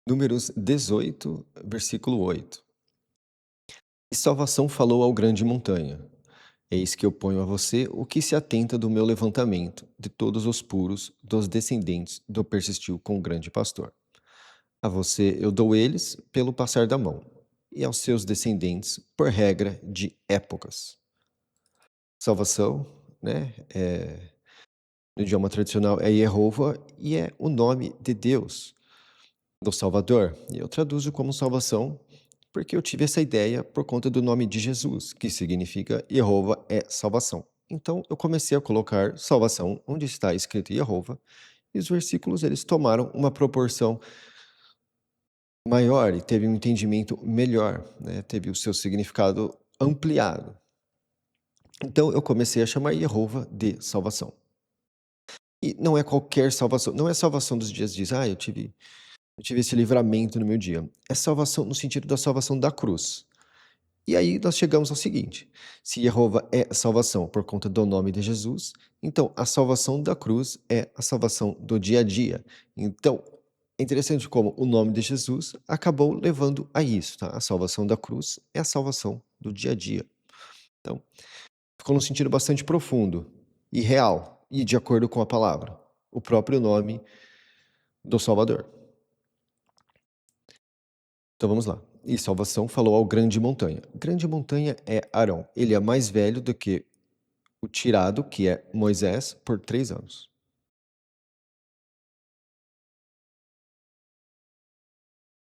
Números 18, versículo 8. E salvação falou ao grande montanha: Eis que eu ponho a você o que se atenta do meu levantamento, de todos os puros, dos descendentes do persistiu com o grande pastor. A você eu dou eles pelo passar da mão, e aos seus descendentes por regra de épocas. Salvação, né? No idioma tradicional é Jeová e é o nome de Deus, do Salvador. E eu traduzo como salvação porque eu tive essa ideia por conta do nome de Jesus, que significa Jeová é salvação. Então eu comecei a colocar salvação onde está escrito Jeová, e os versículos eles tomaram uma proporção maior e teve um entendimento melhor, né? Teve o seu significado ampliado. Então eu comecei a chamar Jeová de salvação. E não é qualquer salvação, não é salvação dos dias de eu tive esse livramento no meu dia. É salvação no sentido da salvação da cruz. E aí nós chegamos ao seguinte: se Jeová é a salvação por conta do nome de Jesus, então a salvação da cruz é a salvação do dia a dia. Então, é interessante como o nome de Jesus acabou levando a isso, tá? A salvação da cruz é a salvação do dia a dia. Então, ficou num sentido bastante profundo e real, e de acordo com a palavra, o próprio nome do Salvador. Então vamos lá. E salvação falou ao grande montanha. Grande montanha é Arão. Ele é mais velho do que o tirado, que é Moisés, por 3 anos.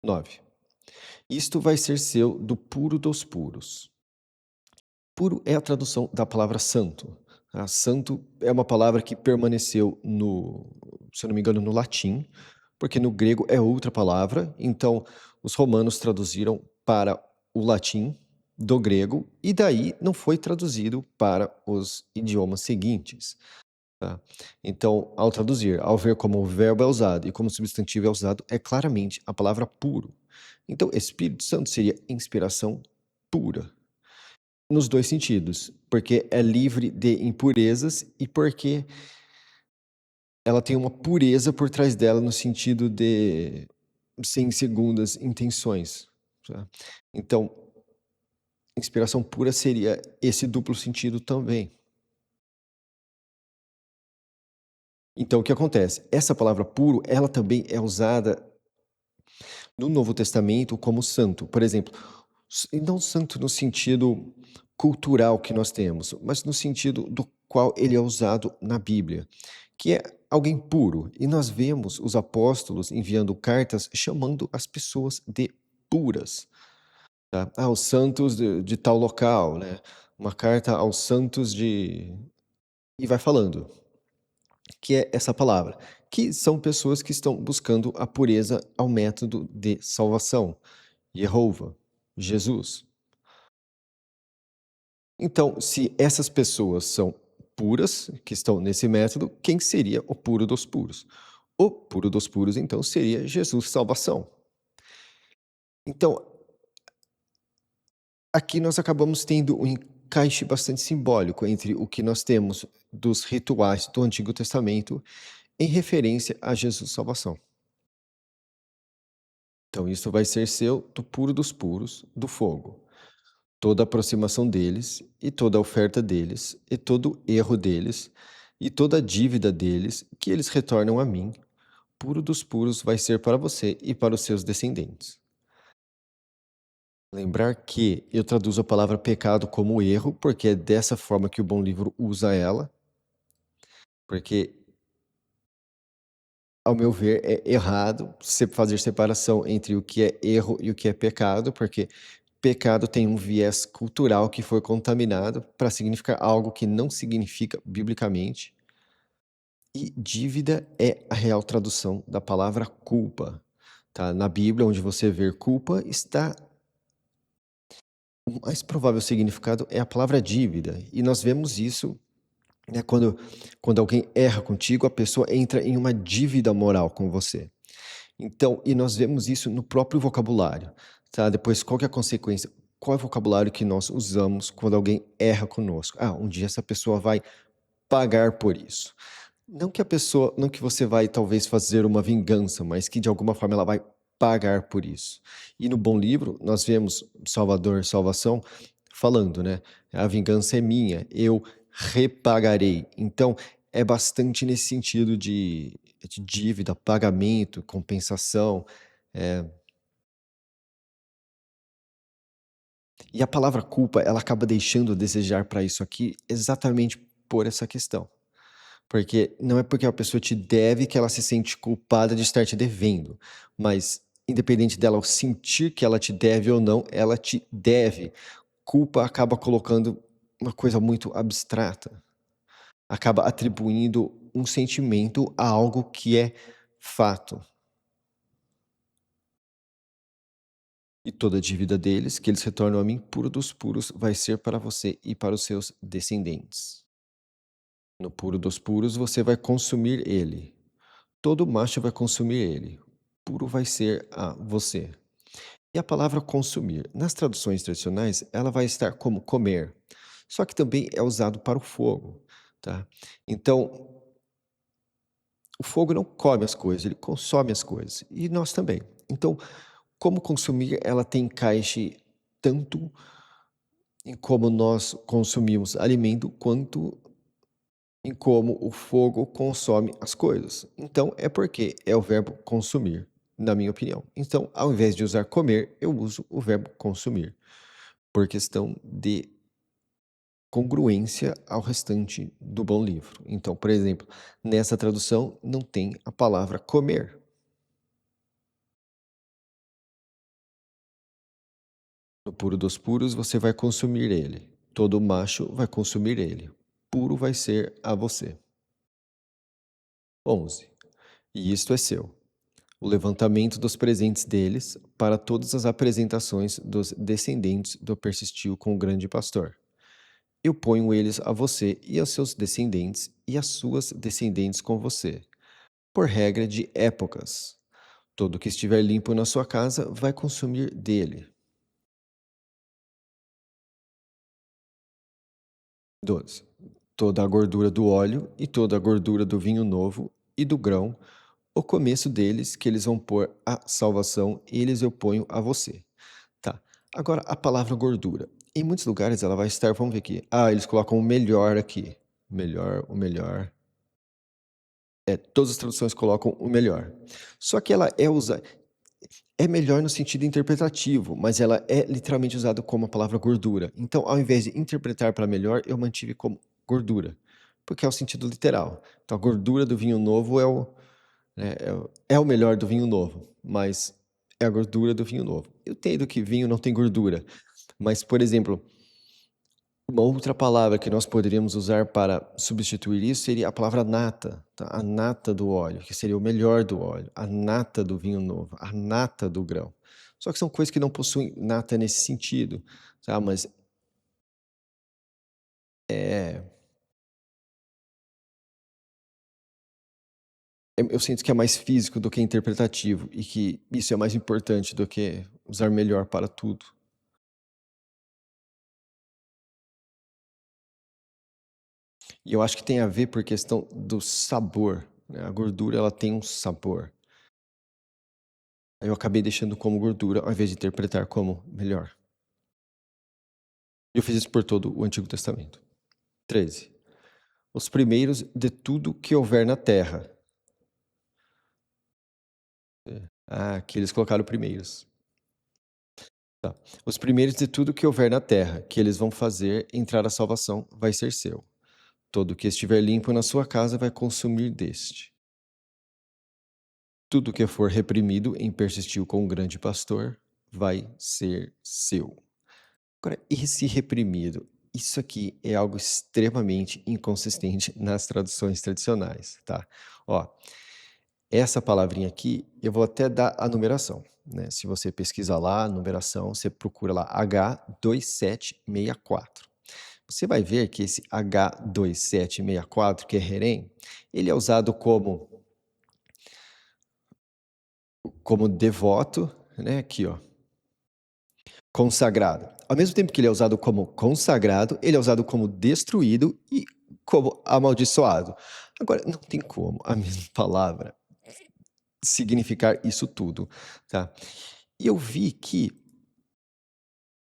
9. Isto vai ser seu do puro dos puros. Puro é a tradução da palavra santo. Tá? Santo é uma palavra que permaneceu se eu não me engano, no latim, porque no grego é outra palavra. Então, os romanos traduziram para o latim do grego e daí não foi traduzido para os idiomas seguintes. Tá? Então, ao traduzir, ao ver como o verbo é usado e como o substantivo é usado, é claramente a palavra puro. Então, Espírito Santo seria inspiração pura, nos dois sentidos, porque é livre de impurezas e porque ela tem uma pureza por trás dela no sentido de sem segundas intenções. Tá? Então, inspiração pura seria esse duplo sentido também. Então, o que acontece? Essa palavra puro, ela também é usada no Novo Testamento como santo. Por exemplo, e não santo no sentido cultural que nós temos, mas no sentido do qual ele é usado na Bíblia, que é alguém puro. E nós vemos os apóstolos enviando cartas chamando as pessoas de puras. Tá? Ah, os santos de tal local, né? Uma carta aos santos de. E vai falando, que é essa palavra, que são pessoas que estão buscando a pureza ao método de salvação, Jeová, Jesus. Então, se essas pessoas são puras, que estão nesse método, quem seria o puro dos puros? O puro dos puros, então, seria Jesus salvação. Então, aqui nós acabamos tendo um encaixe bastante simbólico entre o que nós temos dos rituais do Antigo Testamento em referência a Jesus salvação. Então, isso vai ser seu do puro dos puros, do fogo. Toda aproximação deles, e toda oferta deles, e todo erro deles, e toda dívida deles, que eles retornam a mim, puro dos puros vai ser para você e para os seus descendentes. Lembrar que eu traduzo a palavra pecado como erro, porque é dessa forma que o bom livro usa ela, porque, ao meu ver, é errado fazer separação entre o que é erro e o que é pecado, porque pecado tem um viés cultural que foi contaminado para significar algo que não significa biblicamente. E dívida é a real tradução da palavra culpa. Tá? Na Bíblia, onde você vê culpa, está o mais provável significado é a palavra dívida. E nós vemos isso, né, quando alguém erra contigo, a pessoa entra em uma dívida moral com você. Então, e nós vemos isso no próprio vocabulário. Tá? Depois, qual que é a consequência? Qual é o vocabulário que nós usamos quando alguém erra conosco? Ah, um dia essa pessoa vai pagar por isso. Não que você vai talvez fazer uma vingança, mas que de alguma forma ela vai pagar por isso. E no bom livro, nós vemos Salvador, salvação, falando, né? A vingança é minha, eu repagarei. Então, é bastante nesse sentido de dívida, pagamento, compensação. é, E a palavra culpa, ela acaba deixando a desejar para isso aqui exatamente por essa questão. Porque não é porque a pessoa te deve que ela se sente culpada de estar te devendo, mas independente dela sentir que ela te deve ou não, ela te deve. Culpa acaba colocando uma coisa muito abstrata, acaba atribuindo um sentimento a algo que é fato. E toda a dívida deles, que eles retornam a mim, puro dos puros, vai ser para você e para os seus descendentes. No puro dos puros, você vai consumir ele. Todo macho vai consumir ele. Puro vai ser a você. E a palavra consumir, nas traduções tradicionais, ela vai estar como comer. Só que também é usado para o fogo, tá? Então, o fogo não come as coisas, ele consome as coisas. E nós também. Então, como consumir, ela tem encaixe tanto em como nós consumimos alimento, quanto em como o fogo consome as coisas. Então, é porque é o verbo consumir, na minha opinião. Então, ao invés de usar comer, eu uso o verbo consumir, por questão de congruência ao restante do bom livro. Então, por exemplo, nessa tradução não tem a palavra comer. No puro dos puros, você vai consumir ele. Todo macho vai consumir ele. Puro vai ser a você. 11. E isto é seu. O levantamento dos presentes deles para todas as apresentações dos descendentes do persistiu com o grande pastor. Eu ponho eles a você e aos seus descendentes e às suas descendentes com você, por regra de épocas. Todo que estiver limpo na sua casa vai consumir dele. 12. Toda a gordura do óleo e toda a gordura do vinho novo e do grão, o começo deles que eles vão pôr a salvação, eles eu ponho a você. Tá. Agora, a palavra gordura. Em muitos lugares ela vai estar, vamos ver aqui. Eles colocam o melhor aqui. Melhor, o melhor. Todas as traduções colocam o melhor. Só que ela é melhor no sentido interpretativo, mas ela é literalmente usada como a palavra gordura. Então, ao invés de interpretar para melhor, eu mantive como gordura, porque é o sentido literal. Então, a gordura do vinho novo é o melhor do vinho novo, mas é a gordura do vinho novo. Eu entendo que vinho não tem gordura, mas, por exemplo, uma outra palavra que nós poderíamos usar para substituir isso seria a palavra nata, tá? A nata do óleo, que seria o melhor do óleo, a nata do vinho novo, a nata do grão. Só que são coisas que não possuem nata nesse sentido, tá? Mas é, eu sinto que é mais físico do que interpretativo e que isso é mais importante do que usar melhor para tudo. E eu acho que tem a ver por questão do sabor, né? A gordura, ela tem um sabor. Eu acabei deixando como gordura ao invés de interpretar como melhor. Eu fiz isso por todo o Antigo Testamento. 13. Os primeiros de tudo que houver na terra. Aqui eles colocaram primeiros. Tá. Os primeiros de tudo que houver na terra, que eles vão fazer entrar a salvação, vai ser seu. Todo que estiver limpo na sua casa vai consumir deste. Tudo que for reprimido em persistiu com o grande pastor, vai ser seu. Agora, esse reprimido, isso aqui é algo extremamente inconsistente nas traduções tradicionais, tá? Ó, essa palavrinha aqui, eu vou até dar a numeração, né? Se você pesquisa lá, a numeração, você procura lá H2764. Você vai ver que esse H2764, que é herém, ele é usado como devoto, né? Aqui, ó, consagrado. Ao mesmo tempo que ele é usado como consagrado, ele é usado como destruído e como amaldiçoado. Agora, não tem como a mesma palavra significar isso tudo, tá? E eu vi que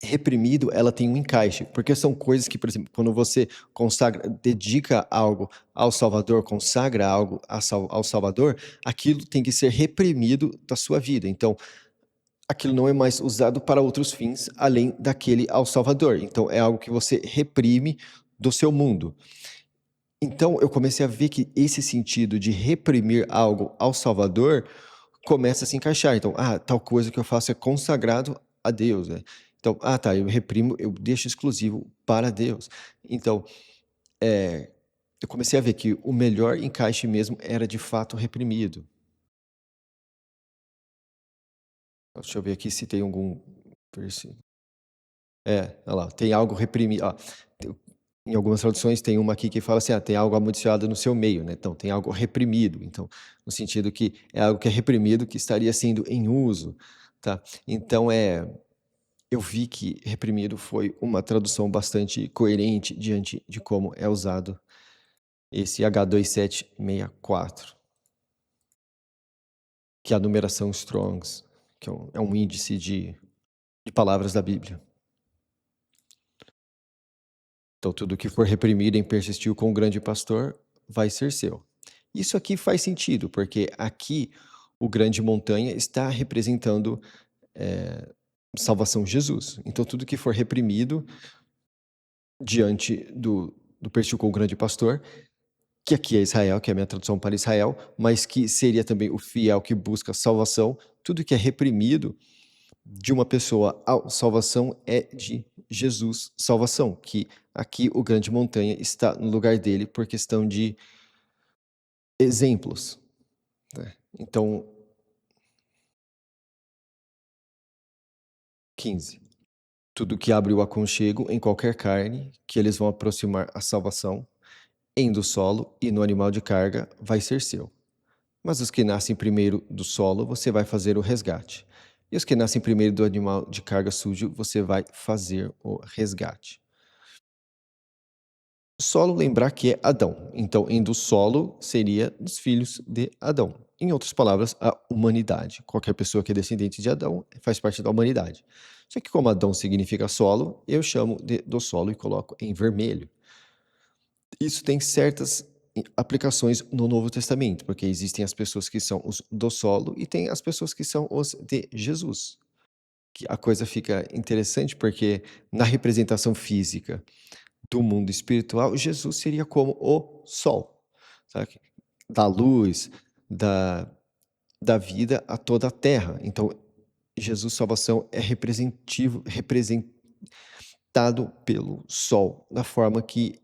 reprimido, ela tem um encaixe, porque são coisas que, por exemplo, quando você consagra, dedica algo ao Salvador, consagra algo ao Salvador, aquilo tem que ser reprimido da sua vida. Então, aquilo não é mais usado para outros fins além daquele ao Salvador. Então, é algo que você reprime do seu mundo. Então, eu comecei a ver que esse sentido de reprimir algo ao Salvador começa a se encaixar. Então, tal coisa que eu faço é consagrado a Deus, né? Então, tá, eu reprimo, eu deixo exclusivo para Deus. Então, eu comecei a ver que o melhor encaixe mesmo era de fato reprimido. Deixa eu ver aqui se tem algum versículo. Olha lá, tem algo reprimido. Em algumas traduções tem uma aqui que fala assim, tem algo amaldiçoado no seu meio, né? Então, tem algo reprimido. Então, no sentido que é algo que é reprimido que estaria sendo em uso, tá? Então, eu vi que reprimido foi uma tradução bastante coerente diante de como é usado esse H2764, que é a numeração Strongs, que é um índice de palavras da Bíblia. Então, tudo que for reprimido em persistiu com o grande pastor vai ser seu. Isso aqui faz sentido, porque aqui o grande montanha está representando salvação Jesus. Então, tudo que for reprimido diante do persistiu com o grande pastor, que aqui é Israel, que é a minha tradução para Israel, mas que seria também o fiel que busca salvação, tudo que é reprimido de uma pessoa à salvação é de Jesus salvação, que aqui o grande montanha está no lugar dele por questão de exemplos, né? Então, 15. Tudo que abre o aconchego em qualquer carne, que eles vão aproximar a salvação, em do solo e no animal de carga, vai ser seu. Mas os que nascem primeiro do solo, você vai fazer o resgate. E os que nascem primeiro do animal de carga sujo, você vai fazer o resgate. Solo, lembrar que é Adão. Então, em do solo seria dos filhos de Adão. Em outras palavras, a humanidade. Qualquer pessoa que é descendente de Adão faz parte da humanidade. Só que como Adão significa solo, eu chamo de do solo e coloco em vermelho. Isso tem certas aplicações no Novo Testamento, porque existem as pessoas que são os do solo e tem as pessoas que são os de Jesus. Que a coisa fica interessante porque na representação física do mundo espiritual, Jesus seria como o sol, sabe? Da luz, da, da vida a toda a terra. Então, Jesus salvação é representado pelo sol, da forma que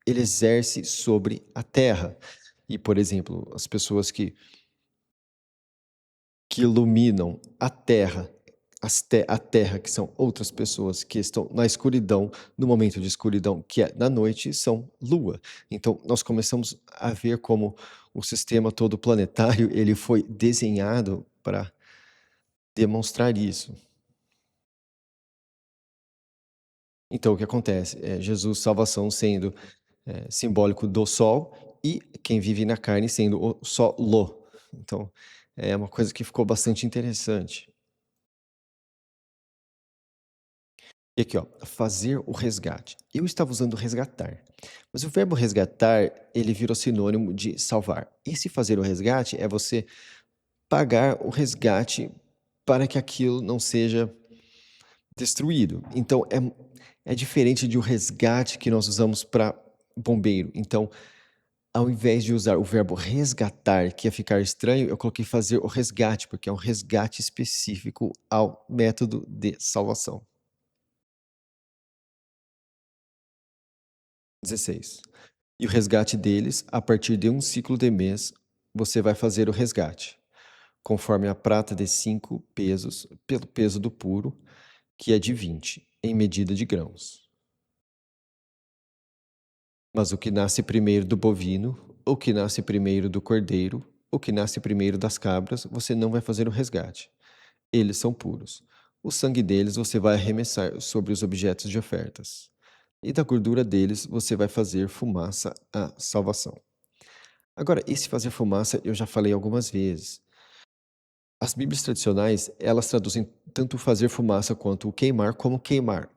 ele exerce sobre a terra. E, por exemplo, as pessoas que iluminam a terra, a terra, que são outras pessoas que estão na escuridão, no momento de escuridão, que é na noite, são lua. Então, nós começamos a ver como o sistema todo planetário ele foi desenhado para demonstrar isso. Então, o que acontece? Jesus, salvação, sendo simbólico do sol, e quem vive na carne sendo o solo. Então, é uma coisa que ficou bastante interessante. E aqui, ó, fazer o resgate. Eu estava usando resgatar, mas o verbo resgatar, ele virou sinônimo de salvar. Esse fazer o resgate é você pagar o resgate para que aquilo não seja destruído. Então, é diferente de o resgate que nós usamos para bombeiro. Então, ao invés de usar o verbo resgatar, que ia ficar estranho, eu coloquei fazer o resgate, porque é um resgate específico ao método de salvação. 16. E o resgate deles, a partir de um ciclo de mês, você vai fazer o resgate, conforme a prata de 5 pesos, pelo peso do puro, que é de 20, em medida de grãos. Mas o que nasce primeiro do bovino, o que nasce primeiro do cordeiro, o que nasce primeiro das cabras, você não vai fazer o resgate. Eles são puros. O sangue deles você vai arremessar sobre os objetos de ofertas. E da gordura deles você vai fazer fumaça à salvação. Agora, esse fazer fumaça eu já falei algumas vezes. As Bíblias tradicionais, elas traduzem tanto fazer fumaça quanto o queimar como queimar.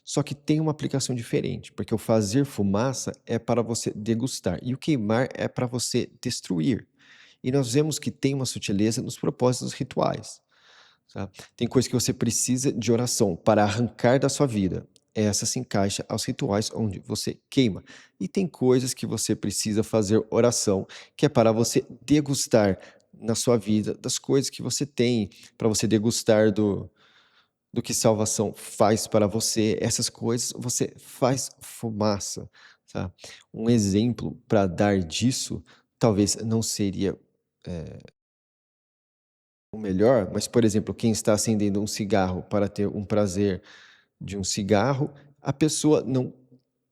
Só que tem uma aplicação diferente, porque o fazer fumaça é para você degustar e o queimar é para você destruir. E nós vemos que tem uma sutileza nos propósitos rituais. Tá? Tem coisa que você precisa de oração para arrancar da sua vida. Essa se encaixa aos rituais onde você queima. E tem coisas que você precisa fazer oração, que é para você degustar na sua vida das coisas que você tem, para você degustar do que salvação faz para você. Essas coisas você faz fumaça. Tá? Um exemplo para dar disso, talvez não seria o melhor, mas, por exemplo, quem está acendendo um cigarro para ter um prazer de um cigarro, a pessoa não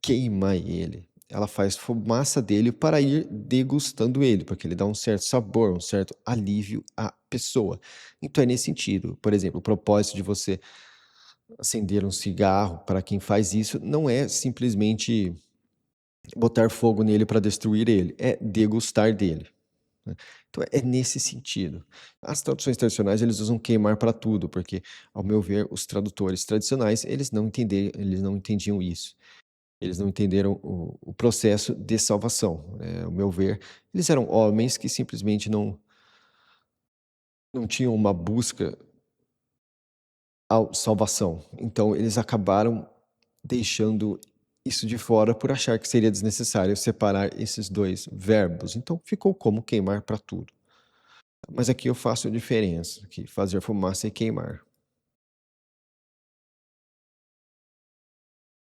queima ele, ela faz fumaça dele para ir degustando ele, porque ele dá um certo sabor, um certo alívio à pessoa. Então é nesse sentido, por exemplo, o propósito de você acender um cigarro, para quem faz isso, não é simplesmente botar fogo nele para destruir ele, é degustar dele. Né. Então é nesse sentido. As traduções tradicionais, eles usam queimar para tudo, porque, ao meu ver, os tradutores tradicionais, eles não entendiam isso. Eles não entenderam o processo de salvação. Ao meu ver, eles eram homens que simplesmente não tinham uma busca à salvação. Então eles acabaram deixando isso de fora por achar que seria desnecessário separar esses 2 verbos. Então ficou como queimar para tudo. Mas aqui eu faço a diferença, que fazer fumaça e queimar.